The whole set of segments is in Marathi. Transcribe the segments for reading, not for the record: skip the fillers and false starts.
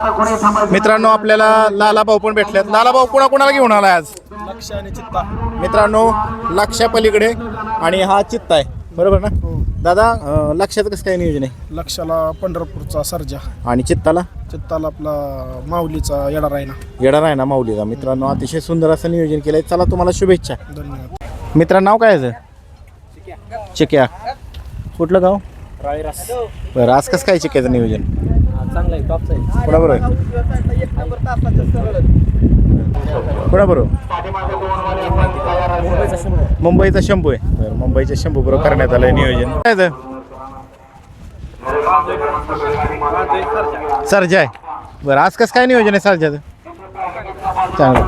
मित्रांनो आपल्याला लाला भाऊ पण भेटलेत. लाला भाऊ कोणाला घेऊन आलाय आज? लक्ष आणि चित्ता. मित्रांनो लक्ष्या पलीकडे आणि हा चित्ता आहे, बरोबर ना दादा? लक्ष्याचं कसं काय नियोजन आहे? लक्षाला पंढरपूरचा सर्जा आणि चित्ताला आपला माऊलीचा येडा रायना. येणार आहे ना माऊलीचा. मित्रांनो अतिशय सुंदर असं नियोजन केलंय. चला तुम्हाला शुभेच्छा. धन्यवाद. मित्रांनो नाव काय आहे? चिक्या. कुठलं गाव? बरं, आज कसं काय चिक्याचं नियोजन? चांगला आहे, टॉपचा आहे. कोणाबरोबर आहे? कोणाबरोबर? मुंबईचा शंभू आहे. बरं, मुंबईच्या शंभू बरोबर करण्यात आलंय नियोजन. काय आहे? सर्जा आहे. बरं, आज कसं काय नियोजन आहे सर्जाचं? चांगलं.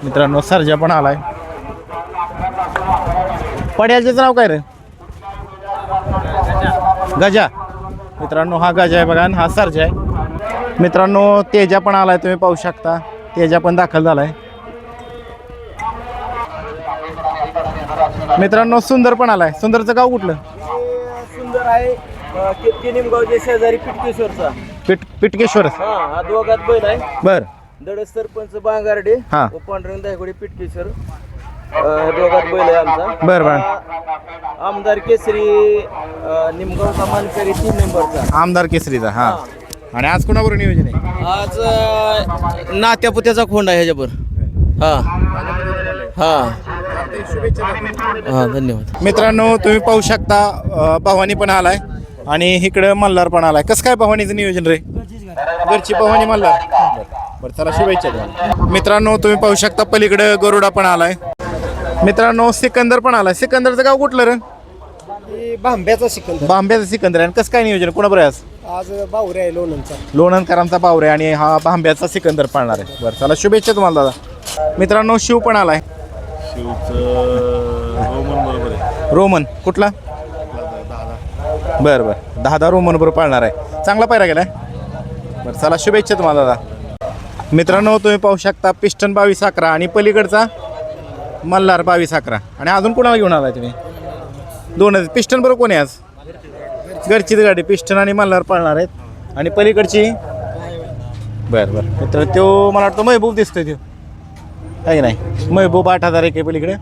मित्रांनो सर्जा पण आलाय. पड्याचं नाव काय रे? गजा. मित्रांनो हा गजा आहे बघा आणि हा सर्जा आहे. मित्रांनो तेजा पण आलाय, तुम्ही पाहू शकता. तेजा पण दाखल झालाय. मित्रांनो सुंदर पण आलाय. सुंदरचं गाव कुठलं? सुंदर आहे निमगावच्या शेजारी पिटकेश्वरचा. पिटकेश्वर. हा दोघात बैल आहे. बर. दडस सरपंच बांगारडे हा. पांडुरंग दायगुडे पिटकेश्वर. दोघात बैल आहे आमचा. बर बर. आमदार केसरी निमगावचा मानकरी 3 नंबरचा. आमदार केसरीचा. हा. आणि आज कोणाबरोबर नियोजन आहे? आज नात्यापुत्याचा खोंड आहे ह्याच्यावर. हा हा हा. धन्यवाद. मित्रांनो तुम्ही पाहू शकता भवानी पण आलाय आणि इकडं मल्हार पण आलाय. कसं काय भवानीचं नियोजन रे? घरची भवानी मल्हार. बरं चला शुभेच्छा द्या. मित्रांनो तुम्ही पाहू शकता पलीकडे गरुडा पण आलाय. मित्रांनो सिकंदर पण आलाय. सिकंदरचं गाव कुठलं रे? बांब्याचा सिकंदर. बांब्याचं सिकंदर आहे. आणि कसं काय नियोजन कोणाबरोबर आहे आज? आज बावरे आहे लोणंदचा. लोणंदकरांचा बावरे आणि हा बांब्याचा सिकंदर पाळणार आहे. बरं चला शुभेच्छा तुम्हाला दादा. मित्रांनो शिव पण आलाय. रोमन कुठला? बरं बरं. 10 रोमन बरोबर पाळणार आहे. चांगला पायरा गेलाय. बरं चला शुभेच्छा तुम्हाला दादा. मित्रांनो तुम्ही पाहू शकता पिस्टन 22-11 आणि पलीकडचा मल्हार 22-11. आणि अजून कोणाला घेऊन आलाय तुम्ही? 2 पिस्टन बरोबर कोण आहे आज? घरचीच गाडी. पिस्टन आणि मल्हार पाळणार आहेत आणि पलीकडची. बरं बरं. मित्र तो मला वाटतं महबूब दिसतोय तो, काही नाही. महबूब 8000 एक आहे पलीकडे.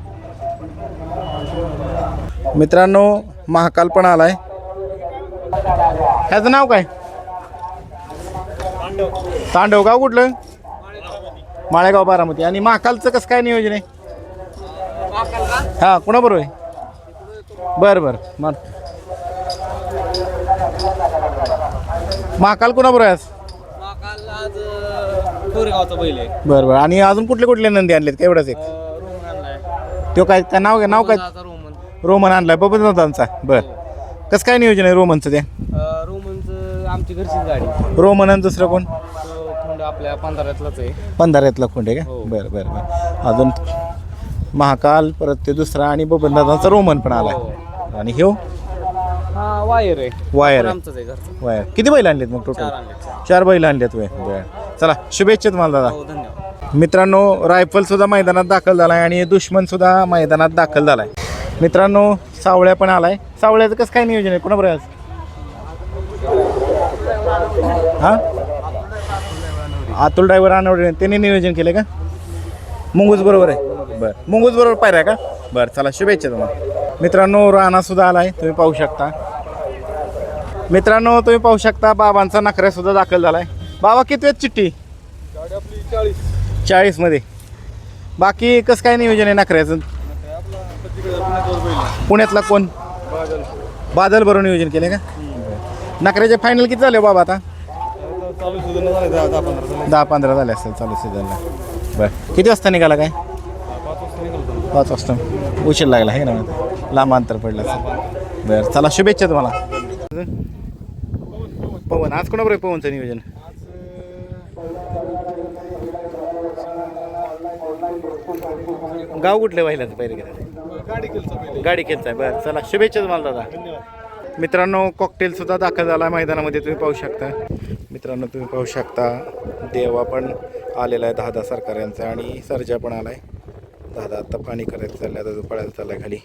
मित्रांनो महाकाल पण आलाय. ह्याचं नाव काय? तांडव. गाव कुठलं? माळेगाव बारामती. आणि महाकालचं कसं काय नियोजन आहे? हा कोणाबरोबर आहे? बरं बरं. महाकाल कोणाबरोबर आहे आज? कोरेगावचा बैल आहे. बरं बरं. आणि अजून कुठले नंदी आणलेत का? एवढाच एक. तो काय नाव काय? रोमन आणलाय बबनदादांचा. बरं कसं काय नियोजन आहे रोमनचं? ते रोमनचं आमची घरचीच गाडी. रोमन आणि दुसरं कोण? खोंड आपल्या पंधरातलाच आहे. पंधरातला खोंड आहे का? बरं बरं बरं. अजून महाकाल, परत ते दुसरा आणि बबनदादांचा रोमन पण आलाय. आणि ह्यो वायर आहे. वायर आमचंच आहे घरचं. वायर. किती बैल आणलेत मग टोटल? 4 बैल आणलेत. बरं चला शुभेच्छा तुम्हाला दादा. धन्यवाद. मित्रांनो रायफल सुद्धा मैदानात दाखल झालाय आणि दुश्मन सुद्धा मैदानात दाखल झालाय. मित्रांनो सावळ्या पण आलाय. सावळ्याचं कसं काय नियोजन आहे कोणाबरोबर आज? हा अतुल ड्रायव्हर आणवडे त्यांनी नियोजन केलं का? मुंगूस बरोबर आहे. बरं मुंगूस बरोबर पायऱ्या का? बरं चला शुभेच्छा तुम्हाला. मित्रांनो राणा सुद्धा आलाय, तुम्ही पाहू शकता. मित्रांनो तुम्ही पाहू शकता बाबांचा नखऱ्या सुद्धा दाखल झालाय. बाबा किती आहेत चिठ्ठी? 40 मध्ये. बाकी कसं काय नियोजन आहे नखऱ्याचं? पुण्यातला कोण? बादल बरोबर नियोजन केले का? नखऱ्याचे फायनल किती झाले बाबा आता? 10-15 झाले असेल चालू सीझनला. बरं किती वाजता निघाला काय? 5 वाजता. उशीर लागला आहे ना, लांब अंतर पडलं असेल. बरं चला शुभेच्छा तुम्हाला. पवन आज कोणाबरोबर पवनचं नियोजन? गाव कुठले व्हायलाच पहिले गाडी खेळताय. बरं चला शुभेच्छा तुम्हाला दादा. मित्रांनो कॉकटेल सुद्धा दाखल झाला मैदानामध्ये, तुम्ही पाहू शकता. मित्रांनो तुम्ही पाहू शकता देवा पण आलेला आहे 10 सरकार यांचा आणि सर्जा पण आलाय. 10 आता पाणी करायचं चाललं, आता पळायला चाललाय खाली.